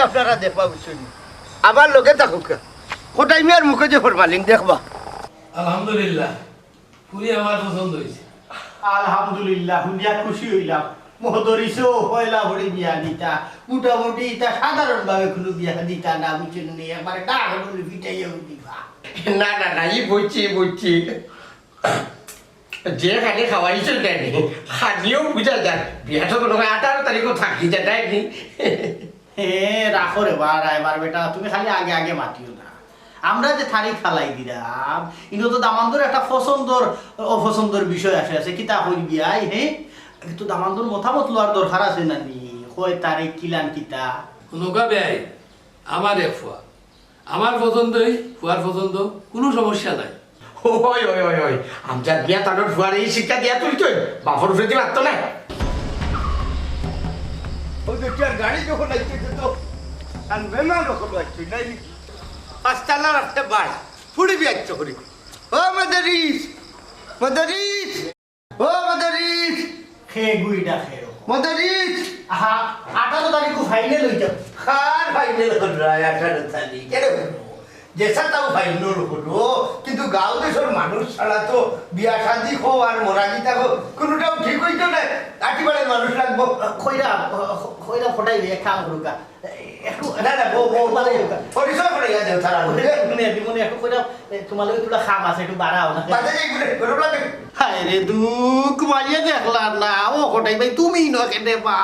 আপনারা দেখবা বুঝছেন আমার লোকে থাকুক কোটাই মেয়ের মুখে যে ফরমালিং দেখবা আলহামদুলিল্লাহ পুরি আমার পছন্দ হয়েছে আলহামদুলিল্লাহ হুনিয়া খুশি হইলাম মহদরিসো পয়লা ভরি বিয়া দিতা মোটামুটি এটা সাধারণ ভাবে কোনো বিয়া দিতা না বুঝছেন নি একবারে ডাক বলে পিটাইয়া দিবা না না না ই বইছি যে খালি খাওয়াইছো জানি খালিও বুঝা যায় বিয়াটা কোনো 18 তারিখও থাকি যায় নি হে রাখো রে এবার বেটা তুমি খালি আগে আগে মাতিও না আমরা যে তারিখ ফালাই দিলাম কিন্তু তো দামান্দর একটা পছন্দর অপছন্দর বিষয় আছে কিতা হই বিয়াই হে কিন্তু দামান্দর মতামত লওয়ার দরকার আছে না নি কয় তারিখ কিলান কিতা নৌকা বেয়াই আমার এক ফুয়া আমার পছন্দই ফুয়ার পছন্দ কোনো সমস্যা নাই ওই আমজাদ বিয়া তার ফুয়ার এই শিক্ষা দিয়া তুই তুই বাপর ফ্রেতি মারতো না ওই দেখি আর গাড়ি যখন আইতেছে তো আর মেহমান যখন আসছে নাই পাঁচতলা রাস্তা বাড় ফুড়ি বিয়াচ্ছ করি ও মাদারিস খে গুইডা খে মাদারিস আহা 18 তারিখ ফাইনাল হই যাব খার ফাইনাল হল রায় 18 তারিখ কেন জেসা তাও ফাইনাল হলো কিন্তু গাঁও দেশের মানুষ ছাড়া তো বিয়া শাদি খো আর মরাজি থাকো কোনোটাও ঠিক হইতো না আটিবাড়ের মানুষ লাগবো খইরা ফটাই এক কাম করুকা একটু না পরিচয় করে গেছে তারা মনে একটু কইরা তোমার লগে তুলা খাম আছে একটু বাড়াও না বাজে যাই বলে গরম লাগে হায় রে দুঃখ মারিয়া দেখলা না ও কোটাই ভাই তুমি ন কেনে বা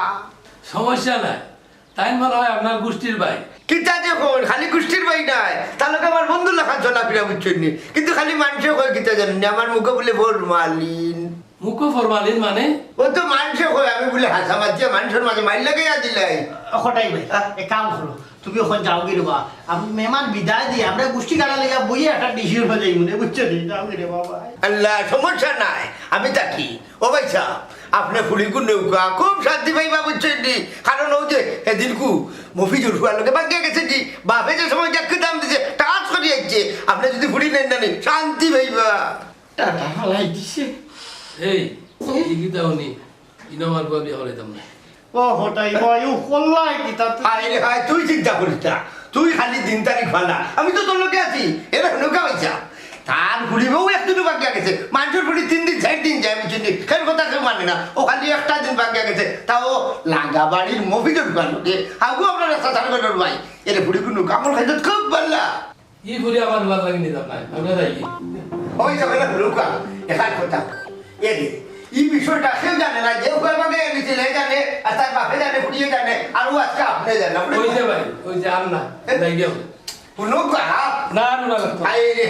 সমস্যা নাই তাই মনে হয় আপনার গোষ্ঠীর ভাই কিতা দেখুন খালি গোষ্ঠীর বাই নাই তাহলে আমার বন্ধু লেখা চলাফেরা বুঝছেন নি কিন্তু খালি মানুষে কয় কিতা জানেন না আমার মুখে বলে ফরমালিন মুখো ফরমালিন মানে ও তো মানুষে কয় আমি বলে হাসা মারছি মানুষের মাঝে মাইল লাগাইয়া দিলাই কোটাই ভাই এক কাম করো তুমি ওখানে যাও গিয়ে বা আমি মেহমান বিদায় দিয়ে আমরা গোষ্ঠী গাড়া লেগে বইয়ে একটা ডিসিশন হয়ে যাই মনে বুঝছো নি যাও গিয়ে বাবা আল্লাহ সমস্যা নাই আমি থাকি ও ভাই সাহ আপনি ফুলিকু নৌকা খুব শান্তি পাইবা বুঝছেন নি কারণ ও যে এদিন কু মফিজুর হুয়ার লোকে বাকিয়ে গেছে নি বাপে যে সময় যাকে দাম দিছে টাচ করে যাচ্ছে আপনি যদি ফুলি নেন না শান্তি পাইবা টাটা হালাই দিছে এই গীতা উনি ইনমার বাবি হলাইতাম না ও হটাই ভাই ও কল্লাই কি তা আরে হায় তুই চিন্তা করিস না তুই খালি দিন তারিখ ফালা আমি তো তোর লোকে আছি এবার নৌকা পাইছা তার ঘুরিবেও একদিনও বাকি গেছে মানুষের ফুলি 3 দিন 4 দিন যায় বুঝছেন খের কথা কেউ মানে না ও খালি একটা দিন বাকি গেছে তাও লাগা বাড়ির মফিজের দোকান লোকে আগু আপনার রাস্তা ধার করার ভাই এর ফুলি কোনো কামড় খাইতে খুব ভাল্লা ই ফুরি আমার ভালো লাগেনি আপনার আমরা যাই ওই যাবে না নৌকা এখান কথা এরে এই বিষয়টা কেউ জানে না যে ওই ভাবে এনেছিল জানে আর তার বাপে জানে ফুলিয়ে জানে আর ও আজকে আপনি জানে ওই যে ভাই ওই যে আর না যাই গেল নৌকা না না লাগতো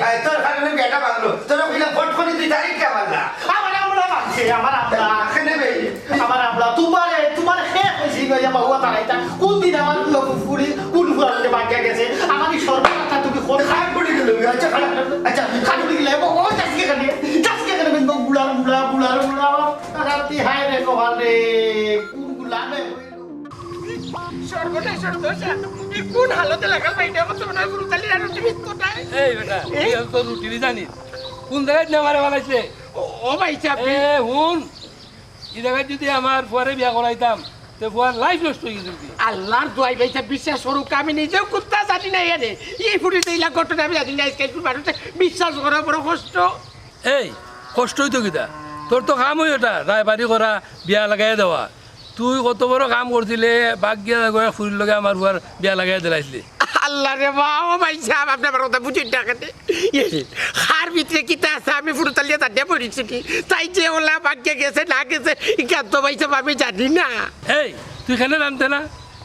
হাই তোর কারণে বেটা বাংলো তোর কইলা ফট করে তুই তারিখ কে বাংলা আমার আমরা মানছে আমার আমরা খেনে বে আমার আমরা তোমার শেষ হইছি গয়া বাবা তারাইতা কোন দিন আমার লোক ফুরি কোন ফুরাতে বাকি গেছে আমারই সর্বনাশা তুমি কোন খাট পড়ে গেল আচ্ছা খালি গেলে ও জাসকে কানে বিন বুলার রাতি হায় রে কোহাল রে কোন গুলাবে কোন হালতে লাগাল বাইটা কত মনে হয় গুরুতালি আর তুমি কোথায় এই বেটা এই তো রুটি জানিস কোন জায়গায় না মারে বানাইছে ও ভাই চাপ এ হুন এই জায়গায় যদি আমার পরে বিয়া করাইতাম তো ফুয়ার লাইফ নষ্ট হয়ে গেছে আল্লাহর দোয়াই ভাইটা বিশ্বাস করুক আমি নিজেও কুত্তা জানি না এনে এই ফুটিতে ইলা ঘটনা আমি জানি না স্কেল মানুষ বিশ্বাস করা বড় কষ্ট এই কষ্টই তো কিতা তোর তো কাম হই ওটা রায় বাড়ি করা বিয়া লাগাই দেওয়া তুই কত বড় কাম করছিলে বাঘ গিয়া করে ফুরির লগে আমার বুয়ার বিয়া লাগাই দিলাইছিলি আল্লাহ রে বাবা ও ভাই সাহেব আপনি আমার কথা বুঝুন টাকাতে হার ভিতরে কিতা আছে আমি ফুটতালিয়া তাতে পড়েছি তাই যে ওলা ভাগ্যে গেছে না গেছে ইকান্ত ভাই সাহেব আমি জানি না এই তুই খেলে জানতে না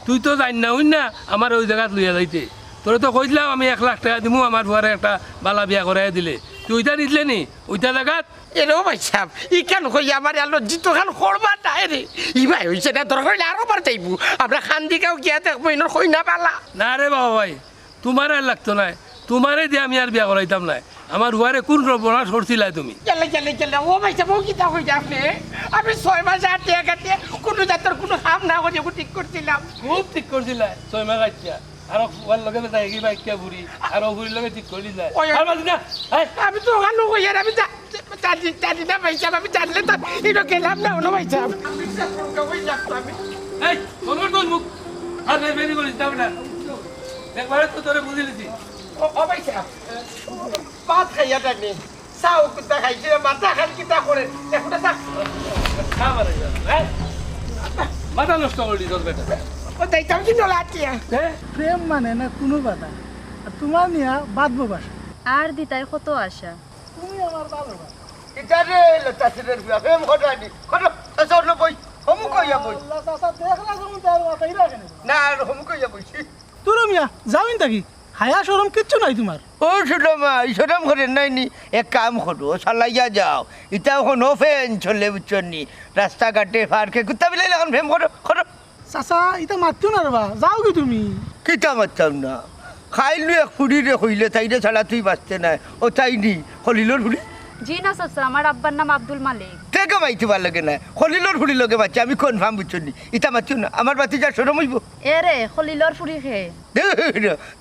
তুই তো জানি না হইন না আমার ওই জায়গাত লইয়া যাইতে তোরে তো কইলাম আমি 1 লাখ টাকা দিমু আমার বুয়ারে একটা বালা বিয়া করাই দিলে তুই ওইটা নিতলে নি ওইটা জায়গাত এরও ভাই সাহেব ই কেন কই আমার আলো জিতো খান করবা নাই রে ই ভাই হইছে না দরকার হইলে আরো বার যাইবো আমরা খান দিকেও গিয়া দেখবো ইনোর কই না পালা না রে বাবা ভাই তোমার আর লাগতো না তোমারে দিয়ে আমি আর বিয়া করাইতাম না আমার হুয়ারে কোন রবনা সরছিলাই তুমি চলে ও ভাই সাহেব ও কিতা হয়ে আপনি আমি 6 মাস আর টিয়া কাটিয়ে কোনো জাতের কোনো কাম না করে ঠিক করছিলাম খুব ঠিক করছিলাই 6 মাস আচ্ছা আর ওয়ার লগে যাই কি বাইকা বুড়ি আর ও বুড়ির লগে ঠিক করলি যায় আর বাজি না আমি তো ওখানে কই আর আমি জানি না ভাই সাহেব আমি জানলে তো এটা গেলাম না ওনো ভাই সাহেব আমি কই যাচ্ছি আমি এই তোমার কোন মুখ আর বেরি করিস যাবে না একবারে তো তোরে বুঝি লিছি ও ভাই সাহেব ভাত খাইয়া থাকলে চাও কুত্তা খাইছে মাথা খাই কিতা করে একটা থাক খাবারে হ্যাঁ মাথা নষ্ট করলি তোর বেটা ও তাইতাম কি নলাটিয়া হ্যাঁ প্রেম মানে না কোনো বাধা আর তোমার নিয়া বাঁধবো বাসা আর দিতাই কত আশা তুমি আমার ভালোবাসা ইটারে লতাসিরের বিয়া প্রেম ঘটানি ঘট সর বই হমু কইয়া বই আল্লাহ চাচা দেখলা যেমন তার মাথায় রাখেন না আর হমু কইয়া বইছি তোর মিয়া যাবেন থাকি হায়া সরম কিচ্ছু নাই তোমার ও সুডমা ইসরম করে নাইনি এক কাম করো চালাইয়া যাও ইটা এখন ফেন চলে বুঝছনি রাস্তাঘাটে পার্কে কুত্তা বিলাইলে এখন ফেম করো করো চাচা এটা মারতেও না রবা যাও কি তুমি কিতা মারতাম না খাইলু এক ফুড়িরে হইলে তাইরে ছাড়া তুই বাঁচতে নাই ও তাইনি হলিলোর ফুড়ি জি না চাচা আমার আব্বার নাম আব্দুল মালিক টেকে মাইতে ভাল লাগে না হলিলোর ফুড়ি লগে বাচ্চা আমি কনফার্ম বুঝছনি ইটা মারতিও না আমার বাতি যা সরম হইব এরে খলিলর ফুরি খে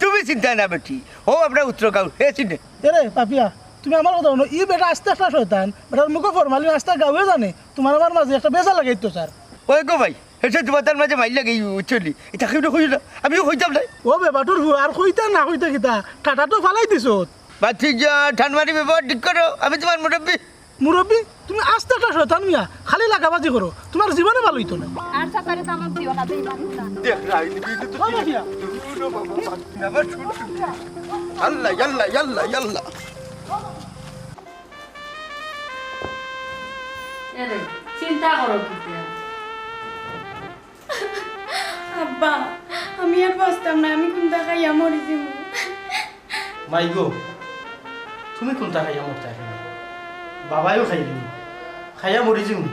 তুমি চিন্তা না বেটি ও আমরা উত্তর গাঁও হে চিনে এরে পাপিয়া তুমি আমার কথা শোনো ই বেটা আস্তে একটা শয়তান বেটার মুখে ফরমালি আস্তে গাঁয়ে জানে তোমার আমার মাঝে একটা বেজা লাগাই তো স্যার ওই গো ভাই হেসে তোমার তার মাঝে মাইল লাগে চলি এটা কেউ কই না আমিও কইতাম নাই ও বেবাটোর ভু আর কইতা না কইতা কিতা টাটা তো ফালাই দিছো বাচ্চি যা ঠানমারি ব্যবহার ঠিক করো আমি তোমার মুরব্বী মুরব্বী তুমি আস্তে একটা শয়তান মিয়া খালি লাগাবাজি করো তোমার জীবনে ভালো হইতো না আর চাচারে তো আমার দিও না দেই বান্ধা ও পাপিয়া আল্লাহ আল্লাহ আল্লাহ আল্লাহ এরে চিন্তা করো কি আব্বা আমি আর বাঁচতাম না আমি কোনটা খাইয়া মরি যাব মাই গো তুমি কোনটা খাইয়া মরতে আসে না বাবাইও খাইলি খাইয়া মরি যাম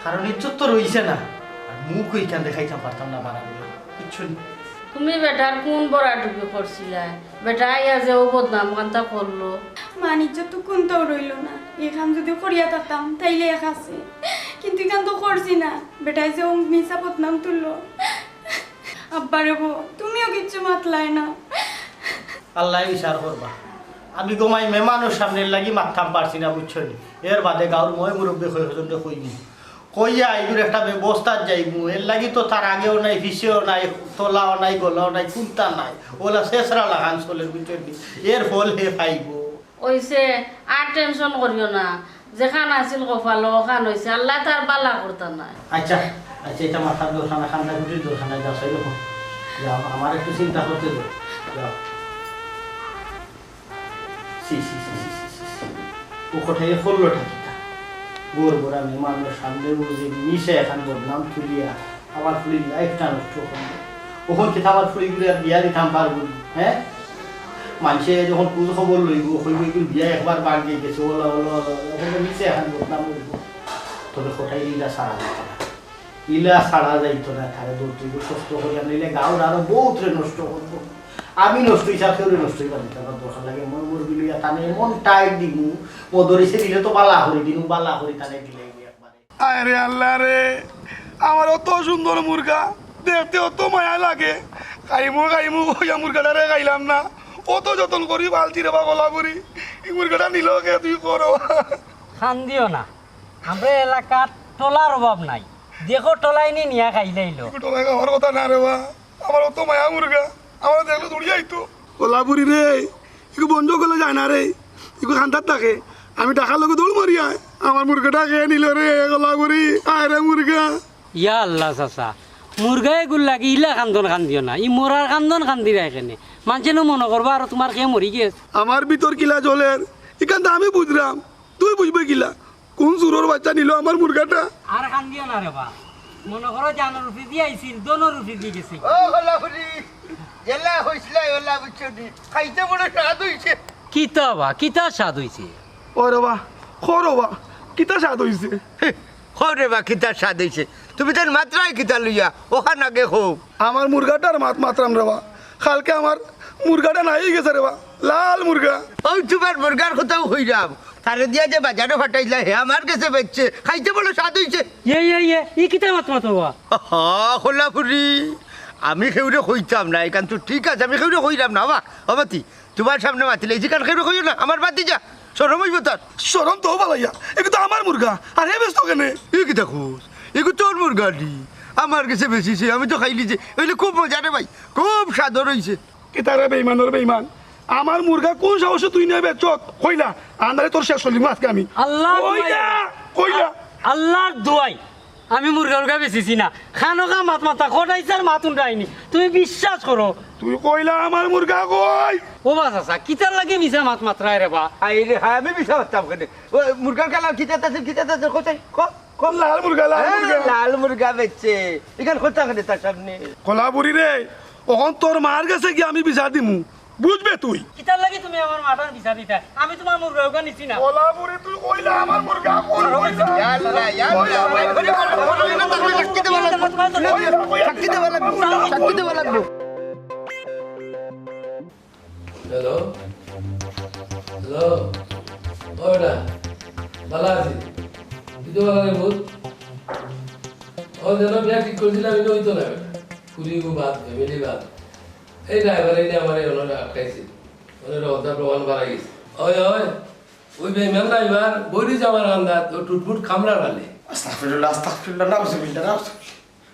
কারণ ইজ্জত তো রইছে না আর মুখ ওইখান দেখাইতাম পারতাম না বানা দিলে কিচ্ছু নেই তুমি বেটার কোন বড়া ডুবে করছিলা বেটা আইয়া যে ও বদনাম কান্তা করলো বাণিজ্য তো কোনটাও রইল না এখান যদি করিয়া থাকতাম তাইলে এক আছে কিন্তু এখান তো করছি না বেটাই যে ও মিশা বদনাম তুললো আব্বারে গো তুমিও কিচ্ছু মাতলাই না আল্লাহ বিচার করবা আমি গোমাই মেহমানের সামনে লাগি মাথাম পারছি না বুঝছো নি এর বাদে গাঁর মই মুরব্বী হয়ে হজমটা কইনি কইয়া এইগুলো একটা ব্যবস্থার যাইবো এর লাগি তো তার আগেও নাই পিছেও নাই তোলাও নাই গলাও নাই কুন্তা নাই ওলা শেষরা লাগান চলে বুঝছো নি এর ফল হে পাইব ওইছে আর টেনশন করিও না যেখান আছিল কপালো ওখান হয়েছে আল্লাহ তার বালা করতা নাই আচ্ছা আচ্ছা এটা মাথার দোকানা খান্দা গুটির দোকানে যাও সাই রকম যাও আমার একটু চিন্তা করতে দাও যাও সি সি সি সি সি ও কোথায় ফললো ঠাকিটা গোর গোড়া মেহমানের সামনে বুঝে মিশে এখন বদনাম তুলিয়া আমার ফুলি লাইফটা নষ্ট করবে ওখান থেকে আমার ফুলিগুলি আর বিয়া দিতাম পারবো হ্যাঁ মানুষে যখন পুজো খবর লইব হইব বিয়া একবার বাদ দিয়ে গেছে ওলা ওলা ওখানে মিশে এখন বদনাম করব তবে কোথায় ইলা সারা যাইতো না ইলা সারা যাইতো না তাহলে দূর থেকে কষ্ট করে আনলে গাঁর আরো বহুত নষ্ট করবো আমি নষ্ট হিসাবে কেউ নষ্ট হইবা দিতে আমার দরকার লাগে মই মোর বিলিয়া টানে এমন টাইট দিমু ও ধরিছে দিলে তো বালা হরি দিনু বালা হরি টানে দিলে একবারে আরে আল্লাহ রে আমার অত সুন্দর মুরগা দেখতে অত মায়া লাগে খাইমু হইয়া মুরগাটারে খাইলাম না অত যতন করি বালতি রে বা গলা করি এই মুরগাটা নিল কে তুই করো খান দিও না আমরা এলাকার টলার অভাব নাই দেখো টলাই নিয়ে খাইলাইলো টোলা খাওয়ার কথা না রে বা আমার অত মায়া মুরগা আমার দেখলে দৌড়ি যাইতো গলাপুরি রে একটু বন্ধ করলে যায় না রে একটু খান্তার থাকে আমি টাকার লোক দৌড় মারি আয় আমার মুরগাটা খেয়ে নিল রে গলাপুরি আয় রে মুরগা ইয়া আল্লাহ চাচা মুরগা এগুলো লাগে ইলা কান্দন কান দিও না ই মরার কান্দন কান দিরা এখানে মানুষেন মনে করবা আর তোমার খেয়ে মরি গেছে আমার ভিতর কিলা জলের এখান আমি বুঝলাম তুই বুঝবে কিলা কোন চুরোর বাচ্চা নিল আমার মুরগাটা আর কান দিও না রে বা মনে করো জানোর রুপি দিয়ে আইছিল দোনোর রুপি দিয়ে গেছে ও গলাপুরি জেলা হইছিল ওলা বুঝছনি খাইতে বড় স্বাদ হইছে কিতা স্বাদ হইছে ও রে বা কিতা স্বাদ হইছে হরে বা কিতা স্বাদ হইছে তুমি তার মাত্রায় কিতা লইয়া ওখান আগে হোক আমার মুরগাটার মাত মাত্রাম রে বা কালকে আমার মুরগাটা নাই গেছে রে বা লাল মুরগা ওই তোমার মুরগার কোথাও হইলাম তারে দিয়া যে বাজারে ফাটাইলা হে আমার কাছে বেচছে খাইতে বলো স্বাদ হইছে ই কিতা মাত মাত হওয়া খোলাপুরি আমি খেউরে কইতাম না এখান তো ঠিক আছে আমি খেউরে কইলাম না বা অবাতি তোমার সামনে মাতিলে যেখান খেউরে কইও না আমার বাতি যা সরম হইব তার সরম তো ভালাইয়া এগুলো তো আমার মুরগা আর হে ব্যস্ত কেনে এ কি দেখোস এগুলো তোর মুরগা দি আমার কাছে বেশিছে আমি তো খাইলি যে এগুলো খুব মজা রে ভাই খুব স্বাদ রইছে কেতারে বেইমান ওর বেইমান আমার মুরগা কোন সাহসে তুই নেবে চত কইলা আন্দারে তোর শেষ হলিম আজকে আমি আল্লাহ কইলা কইলা আল্লাহর দোয়াই আমি মুরগা বেশিছি না খানোকা মাত মাতা কটাইছার মাতুন রাইনি তুমি বিশ্বাস করো তুই কইলা আমার মুরগা কই ও বাস আসা কিতার লাগে মিশা মাত মাত্রায় রে বা আইরে হ্যাঁ আমি বিশ্বাস করতাম কেন মুরগার কালার খিচাতে কোথায় কোন লাল মুরগা লাল মুরগা লাল মুরগা বেচছে এখানে কোথায় কেন তার সামনে কলাপুরি রে ওখন তোর মার গেছে কি আমি বিচার দিমু বুঝবে তুই কিতার লাগে তুমি আমার মাটার বিচা দিতা আমি তোমার মুরগা নিছি না কলাপুরি তুই কইলা আমার মুরগা কোন কইলা সাক্ষী দেওয়া লাগবো হ্যালো হ্যালো ওটা ভালো আছি তুই তো ভালো নেই বহুত ও যেন বিয়া ঠিক করেছিলাম এটা হইতো না পুরি বাদ ফ্যামিলি বাদ এই ড্রাইভার এই আমার ওনারা আটকাইছে ওনারা অধ্যা প্রমাণ বাড়া গেছে ওই ওই ওই বেমান ড্রাইভার বইরি যাওয়ার আন্দাজ ও টুটফুট খামড়া ঢালে আস্তাগফিরুল্লাহ নাউজুবিল্লাহ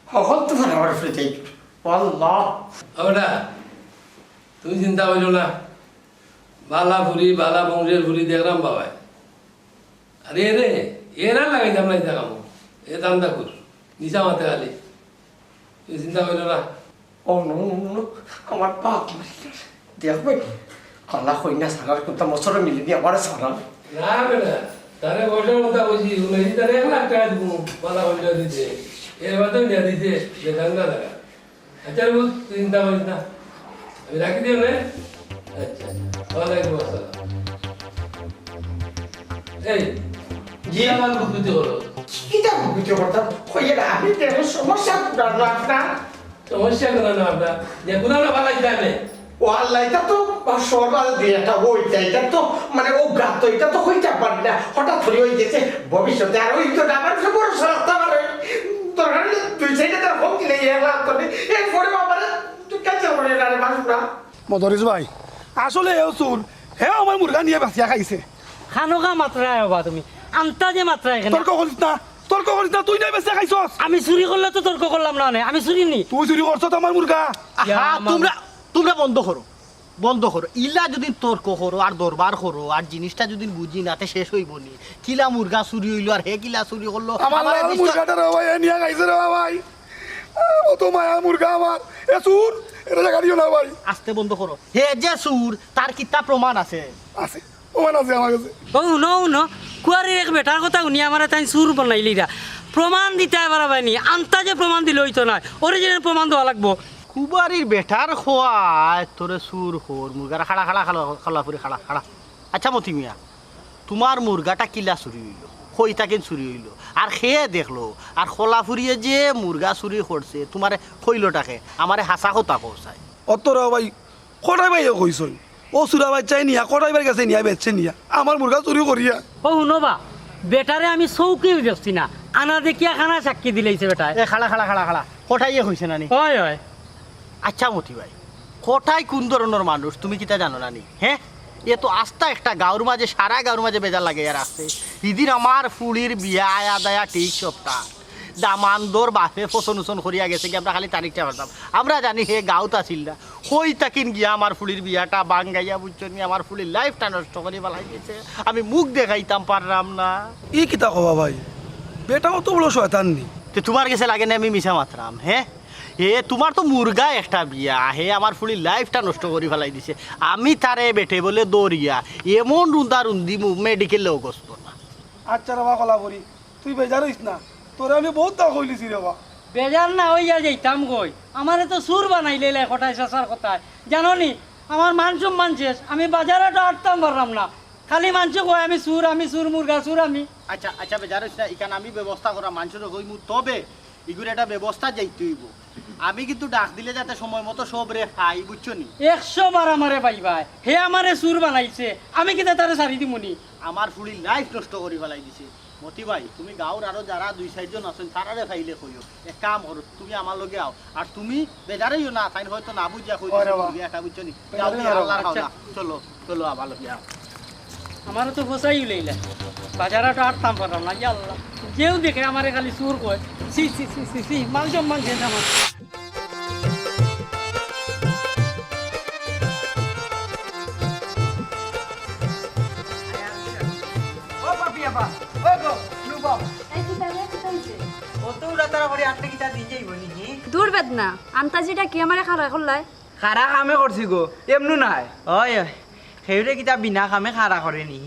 হল তো আমার ফ্রিতে আল্লাহ ওটা তুমি চিন্তা করো না বালা ফুরি বালা বংশের ফুরি দেখলাম বাবাই আরে রে এরা লাগাইতাম না দেখাম এ দাম দেখুর নিশা মাতে খালি তুই চিন্তা করো না ও নো আমার বাপ দেখবে কলা হই না সারার কথা মশর মিলি দিয়ে আমার সারা না বেটা তারে বয়সের কথা বলছি উনি তারে 1 লাখ টাকা দিব বালা বইটা দিতে এর বাদে দিয়া দিতে দেখান না লাগা আচ্ছা তুই চিন্তা করিস না আমি রাখি দিও না আচ্ছা ওয়ালাইকুম আসসালাম এই জি আমার বুদ্ধি করো কিটা বুঝতে পারতাম কইরা আমি দেখো সমস্যা না সমস্যা কোনো না আপনার যে কোনো না ভালো জানে ও আল্লাহ এটা তো সরকার দিয়ে একটা হইতে এটা তো মানে ও গাত এটা তো হইতে পারে না হঠাৎ করে হয়ে গেছে ভবিষ্যতে আর ওই তো আমার সব বড় সস্তা পারে তোর তুই সেটা তার হোক কিনে এলা তোর এরপরে আমার তুই কাছে করে না মানুষরা মদরিস ভাই আসলে এও চুর হে আমার মুরগা নিয়ে বাঁচিয়া খাইছে খানোকা মাত্রায় হবা তুমি আন্তাজে মাত্রায় এখানে তর্ক করিস না তুই নিয়ে বেঁচে খাইছস আমি চুরি করলে তো তর্ক করলাম না আমি চুরি নি তুই চুরি করছ তো আমার মুরগা তোমরা বন্ধ করো ইলা যদি তর্ক করো আর দরবার করো আর জিনিসটা যদি বুঝি নাতে শেষ হইব নি কিলা মুরগা চুরি হইলো আর হে কিলা চুরি করলো আমার লাল মুরগাটা রে ভাই নিয়ে খাইছে রে ভাই ও তো মায়া মুরগা আমার এ চুর এটা জায়গা দিও না ভাই আস্তে বন্ধ করো হে যে চুর তার কিতা প্রমাণ আছে আছে ওমান আছে আমার কাছে ও ন কুয়ারির এক বেটার কথা শুনি আমার তাই সুর বনাইলিরা প্রমাণ দিতে এবার বাইনি আন্তাজে প্রমাণ দিলে হইতো না অরিজিনাল প্রমাণ দেওয়া লাগবো কুবারির বেটার খোয়ায় তোরে সুর হোর মুরগার খালা করে খাড়া আচ্ছা মতি মিয়া তোমার মুরগাটা কিলা চুরি হইলো কইতা কেন চুরি হইলো আর খেয়ে দেখলো আর খোলা ফুরিয়ে যে মুরগা চুরি করছে তোমারে খইলোটাকে আমারে হাসা কথা কৌসায় অতর ভাই কটাই ভাই কইছই ও সুরা বাচ্চাই নিয়া কটাই ভাই গেছে নিয়া বেচছে নিয়া আমার মুরগা চুরি করিয়া ও শুনবা বেটারে আমি চৌকি দেখছি না আনা দেখিয়া খানা সাক্ষী দিলেইছে বেটায় এ খাড়া কটাই হয়েছে নানি হয় হয় আচ্ছা মতি ভাই কটাই কোন ধরনের মানুষ তুমি কিতা জানো নানি হ্যাঁ এ তো আস্তা একটা গাঁর মাঝে সারা গাঁর মাঝে বেজার লাগে আর আসছে ইদিন আমার ফুলির বিয়া আদায়া ঠিক সপ্তাহ দামান্দর বাপে ফসন উসন করিয়া গেছে কি আমরা খালি তারিখটা পারতাম আমরা জানি হে গাঁত আসিল না হই তাকিন গিয়া আমার ফুলির বিয়াটা বাঙ্গাইয়া বুঝছেন আমার ফুলির লাইফটা নষ্ট করে বেলাই গেছে আমি মুখ দেখাইতাম পারলাম না ই কিতা কবা ভাই বেটা অত বড় শয়তান নি তো তোমার কাছে লাগে না আমি মিশা মাত্রাম হ্যাঁ হে তোমার তো মুরগা একটা বিয়া হে আমার ফুলির লাইফটা নষ্ট করে ফেলাই দিছে আমি তারে বেটে বলে দৌড়িয়া এমন রুন্দি মেডিকেলেও গসত না আচ্ছা রে বা কলা করি তুই বেজার হইস না তোরে আমি বহুত দা কইলিছি রে বা বেজার না হইয়া যাইতাম গই আমারে তো সুর বানাইলে কটাই শেষার কথায় জানো নি আমার মান সম্মান শেষ আমি বাজারে তো আটতাম পারলাম না খালি মানছ কয় আমি সুর মুরগা সুর আমি আচ্ছা বেজার হইস না এখানে আমি ব্যবস্থা করা মানুষের হইমু তবে এগুলো একটা ব্যবস্থা যাইতে হইব আমি কিন্তু ডাক দিলে যাতে সময় মতো সব রে খাই বুঝছো নি 100 বার আমারে পাইবাই হে আমারে সুর বানাইছে আমি কিতা তারে সারি দিমুনি আমার ফুড়ি লাইফ নষ্ট করে ফেলাই দিছে মতি ভাই তুমি গাঁওর আরো যারা 2-4 জন আছেন তারারে ফাইলে কইও এক কাম করো তুমি আমার লগে আও আর তুমি বেজারেইও না তাই হয়তো না বুঝিয়া কই একটা বুঝছো নি যাও দিয়ে আল্লাহর খাওয়া চলো চলো আমার লগে আও আমারও তো ফসাই লইলা বাজারটা আটতাম পারলাম না ইয়া আল্লাহ কেউ দেখে আমারে খালি সুর কয় সি সি সি সি সি মান সম্মান শেষ আমার ও পাপি আপা ও গো নুবা ও তো রাতারা করে আটটা কিটা দিয়ে যাইব নি দূর বেদনা আন্তাজিটা কি আমারে খারা করলাই খারা কামে করছি গো এমনু নাই ওই ওই সেইরে কিতা বিনা কামে খারা করে নি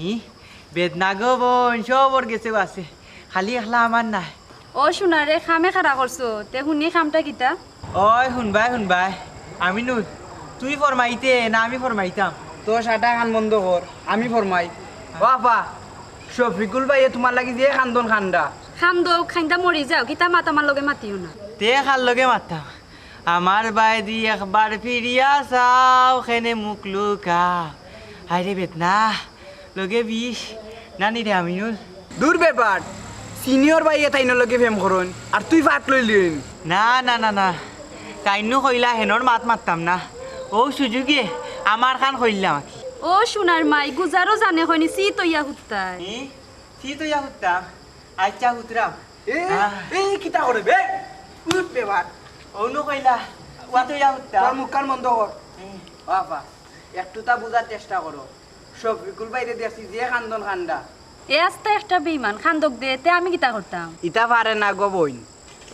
বেদনা গো বোন সবর গেছে আছে খালি এখলা আমার নাই ও সোনারে খামে খারা করছো তে শুনি খামটা কিতা ওই শুনবাই আমি নু তুই ফরমাইতে না আমি ফরমাইতাম তো সাটা খান বন্ধ কর আমি ফরমাই বাবা শফিকুল ভাইয়ে তোমার লাগি যে খান্দন খান্দা খাম দো খাইন্দা মরি যাও কিতা মাত আমার লগে মাতিও না তে খাল লগে মারতাম আমার বাইদি একবার ফিরিয়া চাও খেনে মুখ লুকা হাইরে বেদনা লগে বিষ নানি রে আমিনুল দূর ব্যাপার সিনিয়র ভাইয়ে তাইনোর লগে ফেম করুন আর তুই ফাট লইলেন না না না না তাইনো কইলা হেনর মাত মারতাম না ও সুযোগে আমার খান কইলাম কি ও সোনার মাই গুজারও জানে হয়নি সি তৈয়া হুত্তাই সি তো ইয়া হুতাম আচ্ছা হুতরাম এই কিতা করে বে উঠ বেবার অন্য কইলা ওয়া তো ইয়া হুতাম তোর মুখখান বন্ধ কর বাবা একটু তা বুঝার চেষ্টা করো সব বিকুল বাইরে দেখছি যে খান্দন খান্দা এ আস্তে একটা বেইমান খান্দক দে তে আমি কিতা করতাম ইতা পারে না গো বইন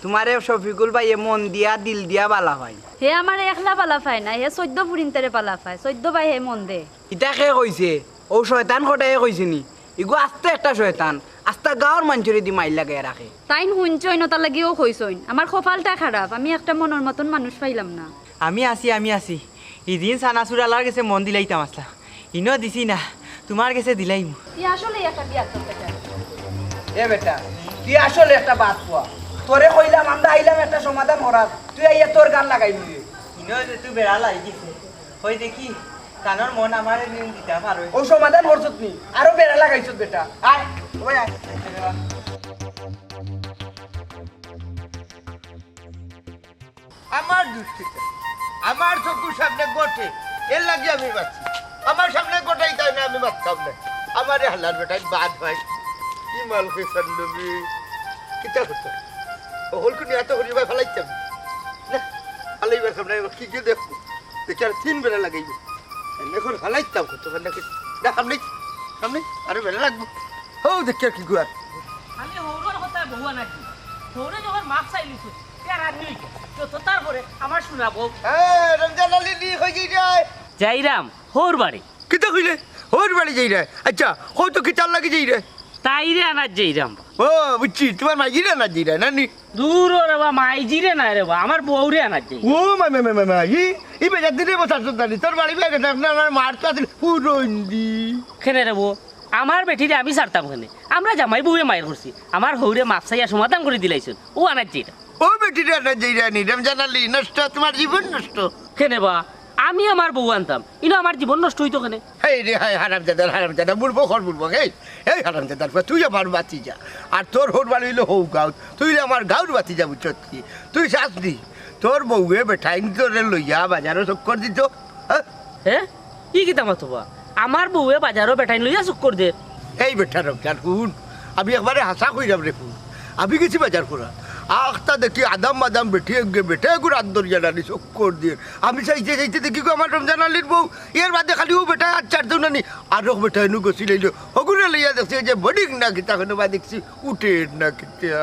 তোমারে শফিকুল ভাই মন দিয়া দিল দিয়া বালা ভাই হে আমার একলা পালা পায় না হে 14 পুরিনতারে পালা পায় 14 ভাই হে মন দে ইতা কে কইছে ও শয়তান কটাই কইছে নি ইগো আস্তে একটা শয়তান আস্তা গাঁৱৰ মানুষরে দি মাইল লাগাই রাখে তাইন হুঞ্চইন তা লাগিও কইছইন আমার কপালটা খারাপ আমি একটা মনের মতন মানুষ পাইলাম না আমি আছি ইদিন সানাসুর আলার গেছে মন দিলাইতাম আসলা ইনো দিছি না তোমার গেছে দিলাইম ই আসলে একটা বিয়া করতে চাই এ বেটা তুই আসলে একটা বাত পোয়া তোরে কইলাম আমরা আইলাম একটা সমাধান করার তুই আইয়া তোর গান লাগাইলি ইনো যে তুই বেড়া লাগিছে কই দেখি কানর মন আমারে নিন দিতা পারো ও সমাধান করছত নি আরো বেড়া লাগাইছত বেটা আয় ওই আয় আমার দুষ্টিতে আমার চকুর সামনে গোটে এর লাগে আমি বাঁচছি আমার সামনে গোটাই তাই না আমি বাঁচতাম না আমার হালার বেটাই বাদ ভাই কি মাল খেয়েছেন নবী কিতা হতো ও হলকুনি এত হরি ভাই ফেলাইতাম না ফালাইবার সামনে কি কি দেখবো দেখি আর 3 বেলা লাগাইবে এখন ফেলাইতাম কত নাকি না সামনে আরো বেলা লাগবো হো দেখি আর কি গুয়ার আমি হৌরর কথা বহুয়া নাকি হৌরে যখন মাপ চাইলিছো তার আদমি তো তারপরে আমার শোনাবো হ্যাঁ রমজান আলী নি হই যায় যাইরাম হৌর বাড়ি কিতা কইলে হোর বাড়ি যাই রে আচ্ছা হো তো কি চাল লাগি যাই রে তাইরে আনার যাইরাম ও বুঝছি তোমার মাইজি রে না যাই রে নানি দূর রে বা মাইজিরে না রে বা আমার বউরে আনার যাই ও মা ই বেজা দিনে বসার দানি তোর বাড়ি বেগে না আমার মার তো আছে পুরো ইন্দি খেনে রে বউ আমার বেঠিরে আমি ছাড়তাম খেনে আমরা জামাই বউয়ে মায়ের করছি আমার হৌরে মাপ চাইয়া সমাধান করে দিলাইছেন ও আনার যাইরা ও বেটি রে না যাই রে নি রমজান আলী নষ্ট তোমার জীবন নষ্ট খেনে বা আমি আমার বউ আনতাম ইনো আমার জীবন নষ্ট হইতো কেনে হেই রে হাই হারামজাদা বুলবো খর বুলবো হেই এই হারামজাদার তুই আমার বাতি যা আর তোর হোর বাড়ি হইলো হৌ গাঁও তুই আমার গাঁর বাতি যা বুঝছি তুই শাস্তি তোর বউয়ে বেঠাইন তোরে লইয়া বাজারও চক্কর দিত হ্যাঁ ই কিতা মাতবা আমার বউয়ে বাজারও বেটাইন লইয়া চক্কর দে এই বেটা রমজান শুন আমি একবারে হাসা কইরাম রে শুন আমি গেছি বাজার করা আখটা দেখি আদাম বাদাম বেটে গুড় আন্দরিয়া নানি চক্কর দিয়ে আমি চাইতে দেখি গো আমার রমজান আলীর বউ এর বাদে খালি ও বেটা আর চারজন নানি আরো বেটা এনু গছি লইলো হগুরে লইয়া দেখছি যে বডিং না কিতা কোনো বা দেখছি উঠে না কিতা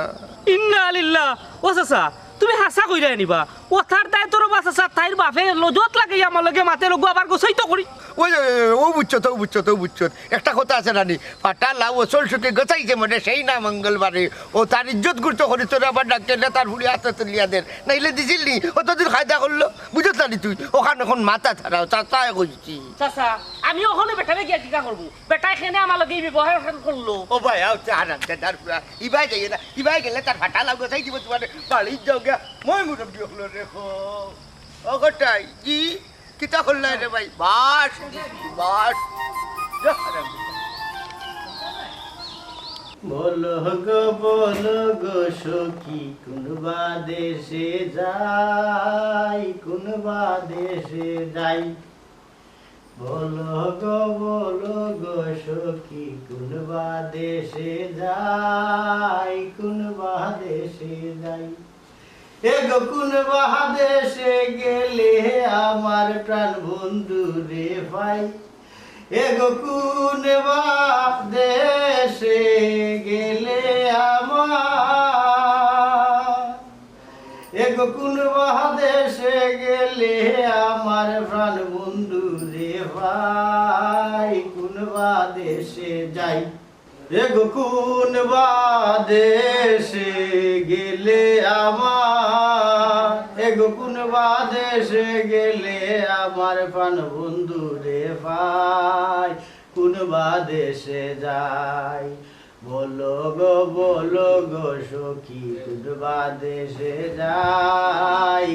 ইন্না আলিল্লাহ ও চাচা তুমি হাসা কইরা আনিবা ওথার দায় তোর বাস আছে তাইর বাপে লজত লাগে আমার লগে মাতে লগু আবার গোছাই তো করি ওই ও বুঝছো একটা কথা আছে রানী ফাটা লাউ ওসল শুকে গছাইছে মনে সেই না মঙ্গলবারে ও তার ইজ্জত গুরুত্ব করি তোর আবার ডাক্তার তার হুড়ি হাতে তুলিয়া দেন নাইলে দিছিল নি অতদিন খায়দা করলো বুঝত না তুই ওখানে এখন মাথা ছাড়াও তাই কইছি চাচা আমি ওখানে বেটারে গিয়া টিকা করবো বেটা এখানে আমার লগে ব্যবহার করলো ও ভাই আও চাহান তার পুরা ইবাই যাই না ইবাই গেলে তার ফাটা লাউ গছাই দিব তোমার বাড়ির যাও গিয়া মই মুরব্বী হলো রেখো ও গটাই জি কিতা করলে রে ভাই বাস বলো গো সখী কোনবা দেশে যাই বলো গো সখী কোনবা দেশে যাই এগো কোনবা দেশে গেলে আমার প্রাণ বন্ধু রে ভাই এগো কোনবা দেশে গেলে এগো কোনবা দেশে গেলে আমার প্রাণ বন্ধু রে ভাই কোনবা দেশে যাই এগো কোনবা দেশে গেলে এগো কোনবা দেশে গেলে আমার প্রাণ বন্ধু রে ভাই কোনবা দেশে যাই বলো গো সখী কোনবা দেশে যাই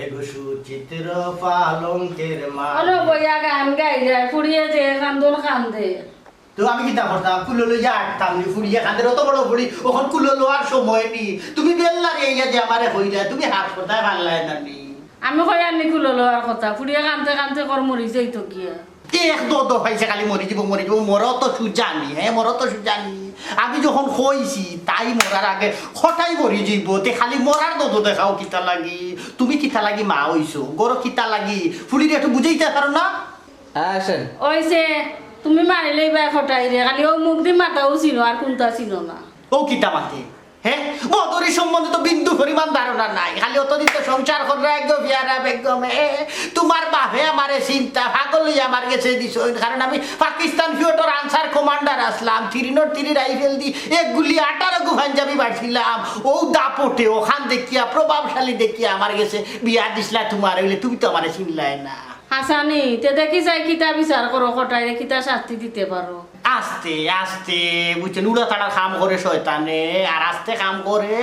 এগো সুচিত্র পালঙ্কের হলো বইয়া গান গাই যায় ফুরিয়ে যে কান্দন কান্দে তো আমি কিতা করতাম কুলো লইয়া আটতাম নি ফুড়িয়া কাঁদের অত বড় ফুড়ি ওখন কুলো লোয়ার সময় নি তুমি বেল্লা রে যে আমারে হইরা তুমি হাত করতাই ভাল লাগে না নি আমি কই আর নিকুলো লওয়ার কথা ফুরিয়ে কান্দতে কান্দতে কর মরি যাই তো গিয়া এক দো পাইছে খালি মরি যাব মর তো সুজানি আমি যখন কইছি তাই মরার আগে হঠাই মরি যাইব তে খালি মরার দো দেখাও কিতা লাগি তুমি কিতা লাগি মা হইছো গরো কিতা লাগি ফুড়িরে একটু বুঝাইতে পারো না ওইছে তুমি মারিলেই বাই হঠাই রে খালি ও মুখ দি মাথাও ছিল আর কোনটা ছিল না ও কিতা মাতে হ্যাঁ মধুরী সম্বন্ধে তো বিন্দু পরিমাণ ধারণা নাই খালি অতদিন তো সংসার করে বিয়ারা বেগমে তোমার বাপে আমারে চিন্তা পাগল আমার গেছে দিছ কারণ আমি পাকিস্তান ফিওটোর আনসার কমান্ডার আসলাম 303 রাইফেল দি এক গুলি 18 গু পাঞ্জাবি বাড়ছিলাম ও দাপটে ওখান দেখিয়া প্রভাবশালী দেখিয়া আমার গেছে বিয়া দিছলা তোমার হইলে তুমি তো আমারে চিনলাই না হাসানি তে দেখি যাই কিতা বিচার করো হঠাই রে কিতা শাস্তি দিতে পারো আস্তে আস্তে বুঝছেন উড়াতাড়া কাম করে শয়তানে আর আস্তে কাম করে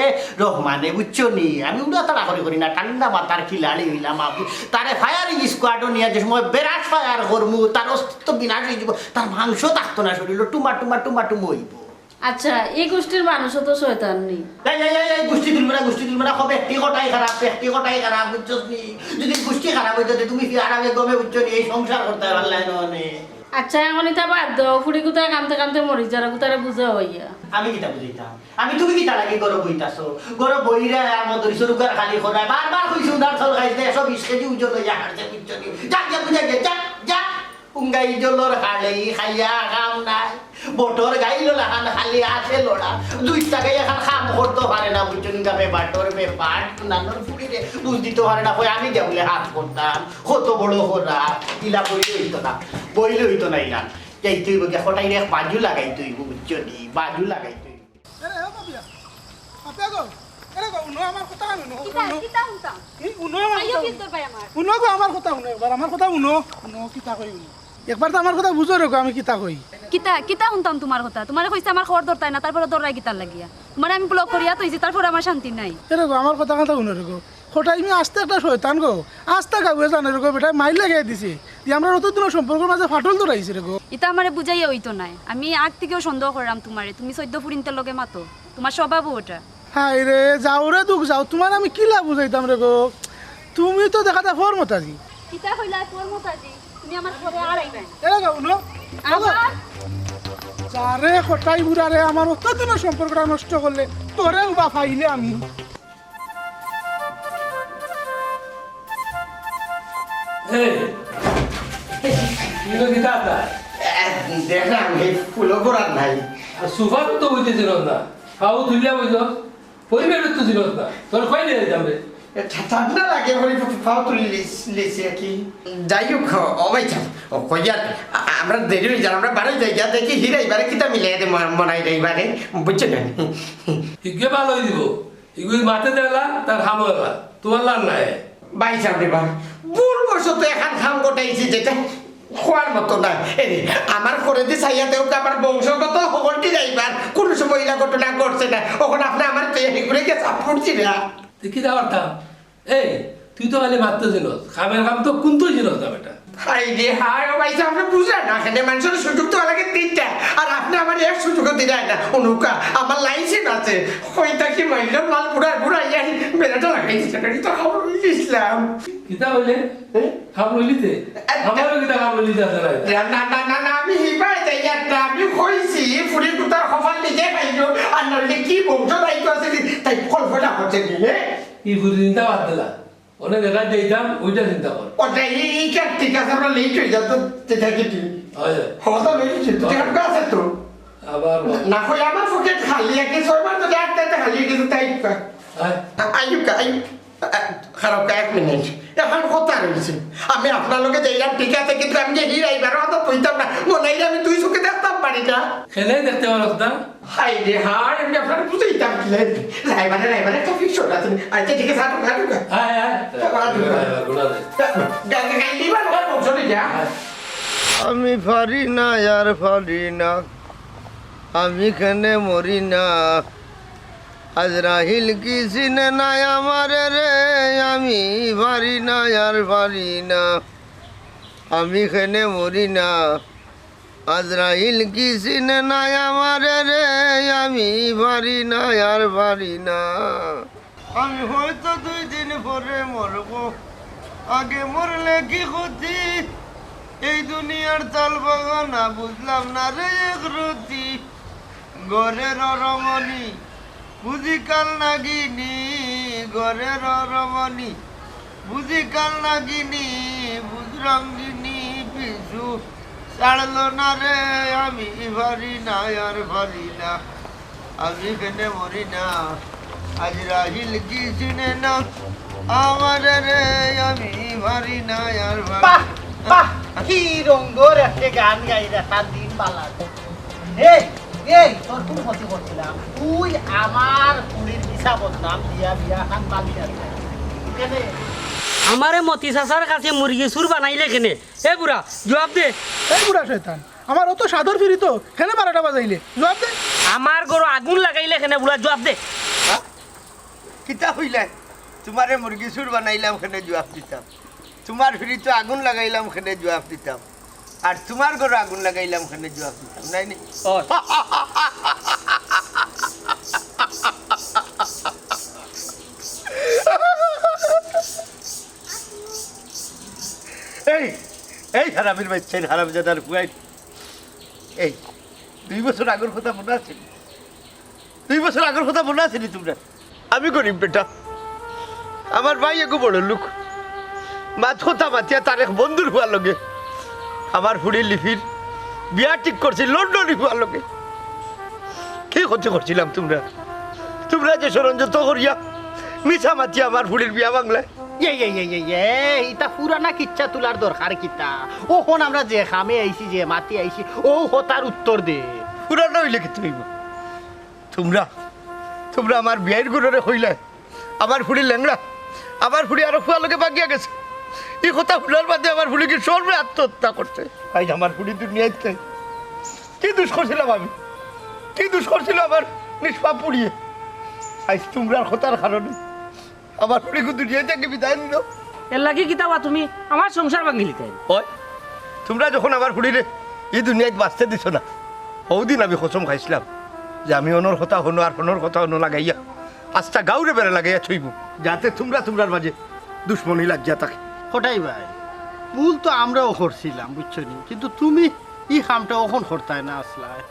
রহমানে বুঝছো নি আমি উড়াতাড়া করি না ঠান্ডা মাথার খিলাড়ি হইলাম আপনি তারে ফায়ারিং স্কোয়াডও নিয়ে যে সময় বেড়াট ফায়ার করবো তার অস্তিত্ব বিনাশ হয়ে যাব তার মাংস থাকতো না শরীর টুমা হইব আচ্ছা এই গোষ্ঠীর মানুষও তো শয়তান নেই গোষ্ঠী তুলবে না হবে একটি কটাই খারাপ বুঝছো নি যদি গোষ্ঠী খারাপ হইতে তুমি কি আরামে গমে বুঝছো নি এই সংসার করতে পারলাই না আচ্ছা এখন এটা বাদ দাও ফুড়ি কোথায় কামতে মরি যারা কোথায় বুঝা হইয়া আমি কিতা বুঝাইতাম আমি তুমি কিতা লাগি গরম বইতাছো গরম বইরা আর মদরি সরকার খালি খরায় বারবার কইছি উদার চল খাইতে 120 কেজি ওজন লইয়া হারছে বুঝছো নি যা বুঝা যা উঙ্গাই জলর খালি খাইয়া কাম নাই বটর গাইলো লাগান খালি আছে লোড়া 2 টাকায় এখন কাম করতে পারে না বুঝছো নি গাবে বাটর পাট নানর ফুড়িরে বুঝ দিতে পারে না কই আমি যাবলে হাত করতাম কত বড় হরা ইলা বইলে হইতো না ইলা এই তুই বকে হঠাই রে বাজু লাগাই তুই বুঝছো নি বাজু লাগাই তুই আরে ও বাবিয়া আপে গো আরে গো উনো আমার কথা শুনো কিতা হুতা উনো আমার আইও কি তোর ভাই আমার উনো গো আমার কথা শুনো একবার আমার কথা উনো কিতা কই উনো একবার তো আমার কথা বুঝো রে গো আমি কিতা কই কিতা শুনতাম তোমার কথা তোমারে কইছে আমার খবর দরতাই না তারপরে দররাই কিতার লাগিয়া তোমারে আমি ব্লক করিয়া তইছি তারপরে আমার শান্তি নাই আরে গো আমার কথা শুনো রে গো হঠাই আমি আস্তে একটা শয়তান গো আস্তে গাউয়ে জানে রে গো বেটা মাইল লাগাই দিছে আমরা অতদিন সম্পর্কের মাঝে ফাটল ধরাইছে রে গো এটা আমারে বুঝাইয়া হইতো নাই আমি আগ থেকেও সন্দেহ করলাম তোমারে তুমি 14 ফুরিনতের লগে মাতো তোমার স্বভাবও ওটা হাই রে যাও রে দুঃখ যাও তোমার আমি কিলা বুঝাইতাম রে গো তুমি তো দেখাতে ফর মতাজি কিতা হইলা তোর মতাজি তুমি আমার পরে আড়াইবা এরা গাও নো আমার যারে হঠাই বুড়ারে আমার অতদিন সম্পর্কটা নষ্ট করলে তোরেও বা ফাইলে আমি দেখলাম ফুলো করার নাই সোফা তো হইতেছিল না খাও তুলিয়া বইছ পরিবারের তো জিনিস না তোর কই নিয়ে যাবে ঠান্ডা লাগে বলে ফাও তুলি লিছি কি যাই হোক ও ভাই চাপ ও কইয়া আমরা দেরি হয়ে যান আমরা বাড়ি যাই গিয়া দেখি হিরা এবারে কিতা মিলে দে মনাই রে এবারে বুঝছেন না ইগে ভালো হয়ে দিব ইগুই মাঠে দেলা তার হামো এলা তোমার লাল নাই ভাই চাপ রে ভাই ভুল বসো তো এখন খাম গোটাইছি যেটা খোয়ার মতো না আমার করে দি চাইয়া দেও আমার বংশগত সকলটি যাইবার কোন সময় এলা ঘটনা ঘটছে না ওখানে আপনি আমার তৈরি করে গিয়ে চাপ পড়ছি না তুই কি দাওয়ারতাম এই তুই তো খালি মারতে জিনিস খামের কাম তো কোন তো জিনিস না বেটা হাই রে হাই ও ভাই আপনি বুঝলেন না এখানে মানুষের সুযোগ তো লাগে তিনটা আর আপনি আমার এক সুযোগ দিলেন না অনুকা আমার লাইসেন্স আছে হইতা কি মাইল মাল পুরা ইয়াই বেড়াটা লাগাইছি সেটা তো খবর ইসলাম কিতা বলে খাম লইলিতে আমারও কিতা খাম লইলিতে আছে না না আমি হিবাই যাই একটা আমি কইছি ফুরি কুতার খবর নিজে পাইলো আর নইলে কি বংশ দায়িত্ব আছে তাই কল্পনা করছে কি ই ফুরি চিন্তা বাদ দিলা অনেক জায়গা যাইতাম ওইটা চিন্তা কর ওটা এই ঠিক আছে আমরা লেট হয়ে যাবো যেটা কি হতো লেট তো ঠিক আছে তো আবার না কই আমার পকেট খালি আছে সবার তো একটা খালি আছে তাই আইয়ুকা খারাপ এক মিনিট এখন কথা রয়েছে আমি আপনার লোকে যাইলাম ঠিক আছে কিন্তু আমি যে হিরাই বেরো তো কইতাম না মনে হয় আমি দুই চোখে দেখতাম পারি না খেলে দেখতে পারো না হাই রে হাই আমি আপনার বুঝাইতাম কি রাইবারে তো ফিকশন আছে আচ্ছা ঠিক আছে হাঁটুকা আয় আমি পারি না আর পারি না আমি কেনে মরি না আজরাহিল কি চিনে নাই আমার রে আমি পারি না আর পারি না আমি কেনে মরি না আজরাহিল কি চিনে নাই আমার রে আমি পারি না আর পারি না আমি হয়তো 2 দিন পরে মরব আগে মরলে কি ক্ষতি এই দুনিয়ার তাল বাগানা বুঝলাম না রে এক রতি ঘরের রমণী বুঝি কাল নাগিনি ঘরের রমণী বুঝি কাল নাগিনি বুঝরঙ্গিনী পিছু ছাড়লো না রে আমি পারি না আর পারি না আমি কেনে মরি না আজরাহিল কি চিনে না আমার রে আমি পারি না আর কি রঙ্গর একটা গান গাইরা তার দিন বালা এই এই তোর কোন ক্ষতি করছিলাম তুই আমার পুলির দিশা বদনাম দিয়া বিয়া খান পালি আছে কেনে আমারে মতি চাচার কাছে মুরগি সুর বানাইলে কেনে এ বুড়া জবাব দে এই বুড়া শয়তান আমার অত সাদর ফিরি তো কেন 12টা বাজাইলে জবাব দে আমার গরু আগুন লাগাইলে কেনে বুড়া জবাব দে কিতা হইলে তোমারে মুরগি সুর বানাইলাম খেনে জবাব দিতাম তোমার ফিরি তো আগুন লাগাইলাম খেনে জবাব দিতাম আর তোমার ঘরে আগুন লাগাইলাম খেনে জবাব দিতাম নাই নি এই এই হারামের বাচ্চা হারামজাদার পুয়াই এই 2 বছর আগের কথা মনে আছে 2 বছর আগের কথা মনে আছে নি তোমরা আমি গরিব বেটা আমার ভাই এগো বড় লোক মাছ কথা মাতিয়া তার এক বন্ধুর হওয়ার লগে আমার ফুড়ি লিপির বিয়া ঠিক করছি লন্ডনে হওয়ার লগে কি ক্ষতি করছিলাম তোমরা তোমরা যে ষড়যন্ত্র করিয়া মিছা মাতিয়া আমার ফুড়ির বিয়া বাংলায় ইটা পুরানা কিচ্ছা তোলার দরকার কিতা ওখন আমরা যে খামে আইছি যে মাতি আইছি ও হতার উত্তর দে পুরানো হইলে কি তুমি তোমরা তোমরা আমার বিয়ের গুণরে হইলে আমার ফুড়ি ল্যাংড়া আমার ফুড়ি আরো ফুয়া লোকে বাগিয়া গেছে এই কথা ফুলার বাদে আমার ফুড়িকে সর্বে আত্মহত্যা করছে ভাই আমার ফুড়ি দুনিয়াতে কি দুষ করছিলাম আমি কি দুষ করছিল আমার নিষ্পাপ পুড়িয়ে আজ তোমরা কথার কারণে আমার ফুড়িকে দুনিয়া থেকে বিদায় নিল এর লাগি কিতাবা তুমি আমার সংসার ভাঙিলি তাই ওই তোমরা যখন আমার ফুড়িরে এই দুনিয়ায় বাঁচতে দিছ না ওদিন আমি কসম খাইছিলাম যে আমি অনর কথা হনো আর অনর কথা হনো লাগাইয়া আজটা গাউরে বেড়ে লাগাইয়া ছুইব যাতে তোমরার মাঝে দুশ্মনী লাগিয়া থাকে হঠাই ভাই ভুল তো আমরাও করছিলাম বুঝছো নি কিন্তু তুমি ই কামটা ওখন করতাই না আসলায়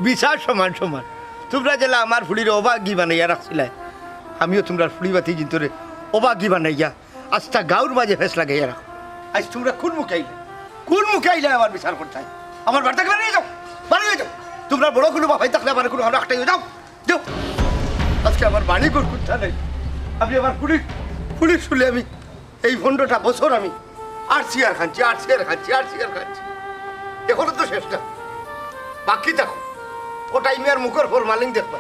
বিচার সমান সমান তোমরা জেলা আমার ফুড়ির অবাগি বানাইয়া রাখছিলাই আমিও তোমরা ফুড়ি বাতি জিন্তরে অবাগি বানাইয়া আজটা গাউর মাঝে ফেস লাগাইয়া রাখো আজ তোমরা কোন মুখে আইলে আমার বিচার করতে আমার বাড়িতে বানিয়ে যাও তোমরা বড় কোনো বাবাই থাকলে আমার কোনো একটাই যাও যাও আজকে আমার বাড়ি করতে নেই। আমি আবার পুলিশ শুলে আমি এই 15টা বছর আমি আর সিয়ার খাচ্ছি। এখনো তো শেষ না, বাকি দেখো ও টাইমে আর মুখের ফল মালিক দেখবা।